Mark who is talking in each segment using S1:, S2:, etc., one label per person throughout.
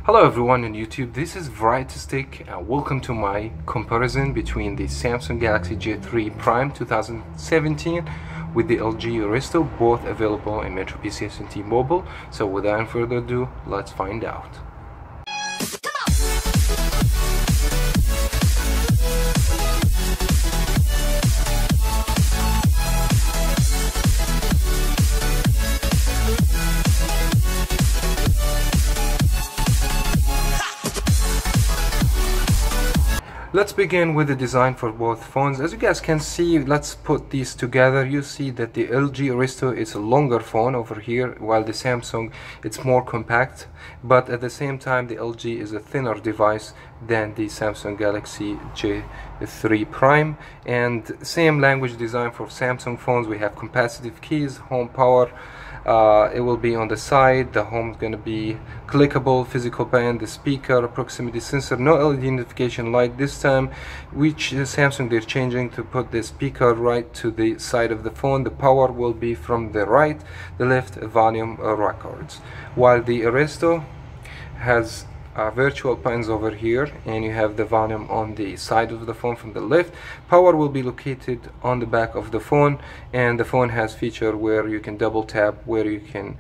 S1: Hello everyone on YouTube, this is Variety and welcome to my comparison between the Samsung Galaxy J3 Prime 2017 with the LG Aristo, both available in Metro PCS and T-Mobile. So without further ado, let's find out. Let's begin with the design for both phones. As you guys can see, let's put these together. You see that the LG Aristo is a longer phone over here, while the Samsung it's more compact, but at the same time the LG is a thinner device than the Samsung Galaxy J3 Prime. And same language design for Samsung phones. We have capacitive keys, home power. It will be on the side. The home is going to be clickable, physical band, the speaker, proximity sensor, no LED notification light this time, which Samsung they're changing to put the speaker right to the side of the phone. The power will be from the right, the left volume records, while the Aristo has virtual pins over here, and you have the volume on the side of the phone from the left. Power will be located on the back of the phone, and the phone has feature where you can double tap, where you can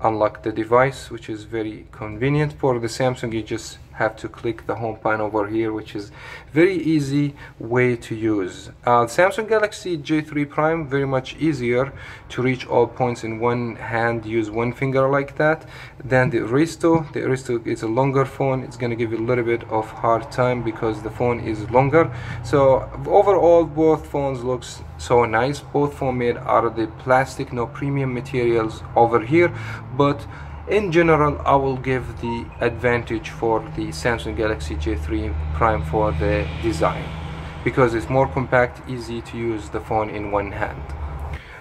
S1: unlock the device, which is very convenient. For the Samsung, you just have to click the home pin over here, which is very easy way to use. Samsung Galaxy J3 Prime, very much easier to reach all points in one hand, use one finger like that, than the Aristo. The Aristo is a longer phone. It's going to give you a little bit of hard time because the phone is longer. So overall, both phones looks so nice. Both phones made out of the plastic, no premium materials over here, but in general I will give the advantage for the Samsung Galaxy J3 Prime for the design, because it's more compact, easy to use the phone in one hand.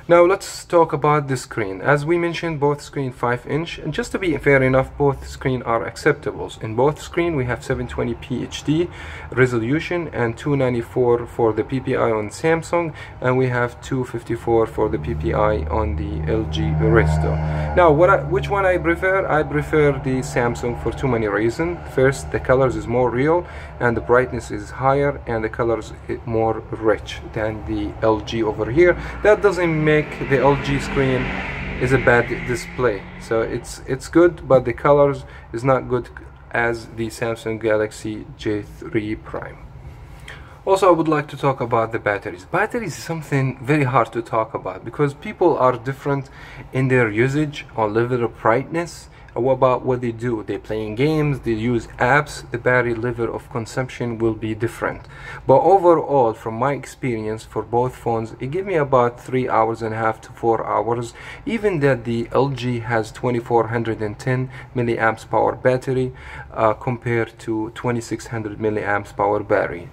S1: Now let's talk about the screen. As we mentioned, both screen 5-inch, and just to be fair enough, both screen are acceptable. In both screen we have 720p HD resolution and 294 for the PPI on Samsung, and we have 254 for the PPI on the LG Aristo. Now which one I prefer? I prefer the Samsung for too many reasons. First, the colors is more real and the brightness is higher and the colors is more rich than the LG over here. That doesn't make the LG screen is a bad display, so it's good, but the colors is not good as the Samsung Galaxy J3 Prime. Also, I would like to talk about the batteries. Batteries is something very hard to talk about because people are different in their usage or level of brightness. About what they do, they playing games, they use apps, the battery level of consumption will be different. But overall, from my experience for both phones, it gave me about 3.5 hours to 4 hours. Even that the LG has 2410 milliamps power battery compared to 2600 milliamps power battery.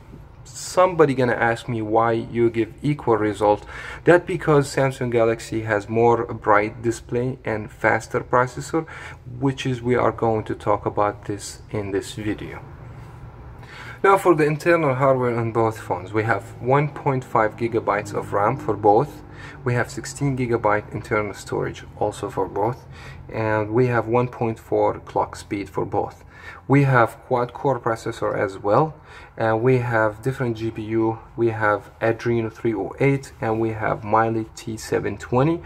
S1: Somebody gonna ask me why you give equal result. That because Samsung Galaxy has more bright display and faster processor, which is we are going to talk about this in this video. Now for the internal hardware on both phones, we have 1.5 gigabytes of RAM for both. We have 16 gigabyte internal storage also for both, and we have 1.4 clock speed for both. We have quad-core processor as well, and we have different GPU. We have Adreno 308 and we have Mali T720.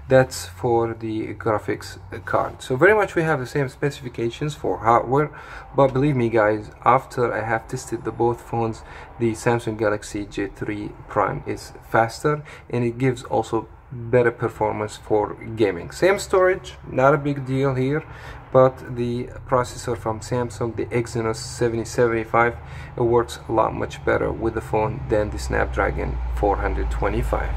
S1: That's for the graphics card. So very much we have the same specifications for hardware, but believe me guys, after I have tested the both phones, the Samsung Galaxy J3 Prime is faster and it gives also better performance for gaming. Same storage, not a big deal here, but the processor from Samsung, the Exynos 7075, it works a lot much better with the phone than the Snapdragon 425.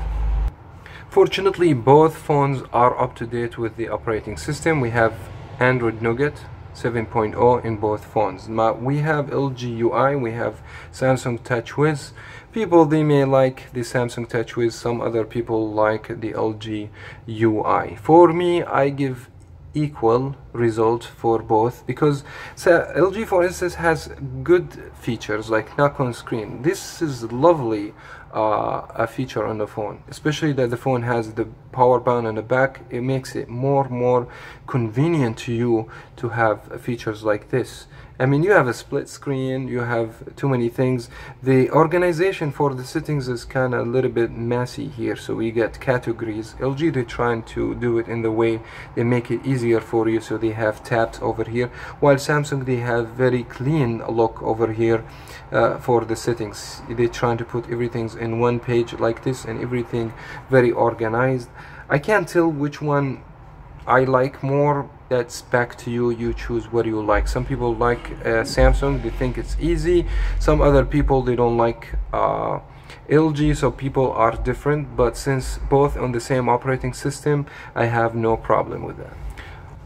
S1: Fortunately, both phones are up to date with the operating system. We have Android Nougat 7.0 in both phones. Now we have LG UI, we have Samsung TouchWiz. People, they may like the Samsung TouchWiz, some other people like the LG UI. For me, I give equal result for both because LG, for instance, has good features like knock on screen. This is lovely a feature on the phone, especially that the phone has the power button on the back. It makes it more convenient to you to have features like this. I mean, you have a split screen, you have too many things. The organization for the settings is kind of a little bit messy here, so we get categories. LG, they're trying to do it in the way they make it easier for you, so they have tabs over here, while Samsung, they have very clean look over here for the settings. They're trying to put everything in one page like this, and everything very organized. I can't tell which one I like more. That's back to you. You choose what you like. Some people like Samsung, they think it's easy. Some other people, they don't like LG, so people are different, but since both on the same operating system, I have no problem with that.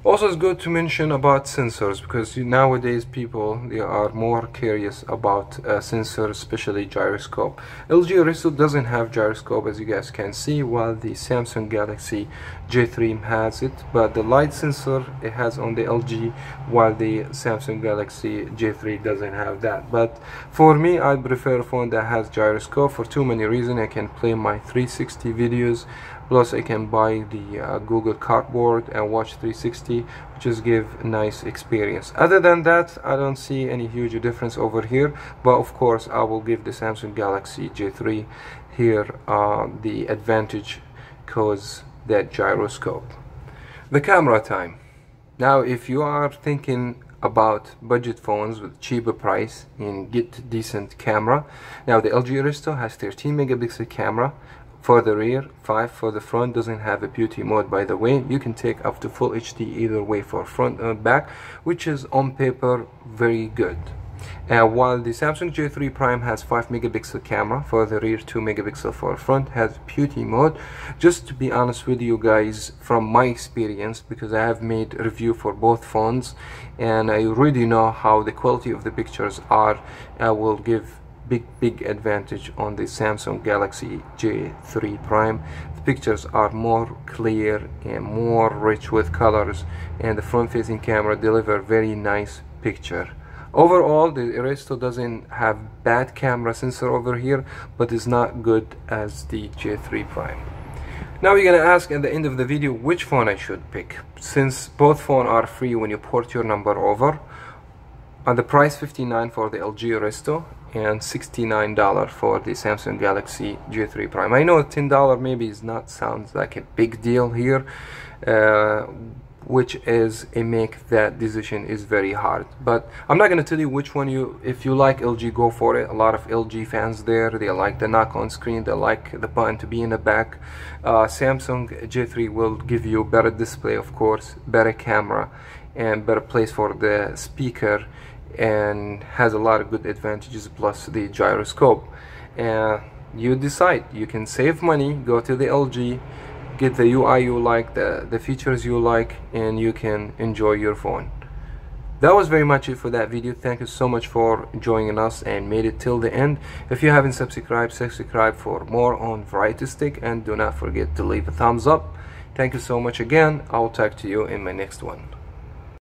S1: Also, it's good to mention about sensors, because nowadays people, they are more curious about sensors, especially gyroscope. LG Aristo doesn't have gyroscope, as you guys can see, while the Samsung Galaxy J3 has it, but the light sensor it has on the LG, while the Samsung Galaxy J3 doesn't have that. But for me, I prefer a phone that has gyroscope for too many reasons. I can play my 360 videos, plus I can buy the Google Cardboard and watch 360, which just give a nice experience. Other than that, I don't see any huge difference over here, but of course I will give the Samsung Galaxy J3 here the advantage, cause that gyroscope. The camera time. Now, if you are thinking about budget phones with cheaper price and get decent camera, now the LG Aristo has 13 megapixel camera for the rear, 5 for the front. Doesn't have a beauty mode, by the way. You can take up to full HD either way for front or back, which is on paper very good. While the Samsung J3 Prime has 5 megapixel camera for the rear, 2 megapixel for front, has beauty mode. Just to be honest with you guys, from my experience, because I have made a review for both phones and I already know how the quality of the pictures are, I will give big advantage on the Samsung Galaxy J3 Prime. The pictures are more clear and more rich with colors, and the front-facing camera deliver very nice picture. Overall, the Aristo doesn't have bad camera sensor over here, but is not good as the J3 Prime. Now you're gonna ask at the end of the video which phone I should pick. Since both phones are free when you port your number over, on the price $59 for the LG Aristo and $69 for the Samsung Galaxy J3 Prime. I know $10 maybe is not sounds like a big deal here, which is a make that decision is very hard. But I'm not gonna tell you which one if you like LG, go for it. A lot of LG fans there, they like the knock-on screen, they like the button to be in the back. Samsung J3 will give you better display, of course, better camera, and better place for the speaker, and has a lot of good advantages, plus the gyroscope. You decide. You can save money, go to the LG, get the UI you like, the features you like, and you can enjoy your phone. That was very much it for that video. Thank you so much for joining us and made it till the end. If you haven't subscribed, subscribe for more on Variety Stick, and do not forget to leave a thumbs up. Thank you so much again. I'll talk to you in my next one.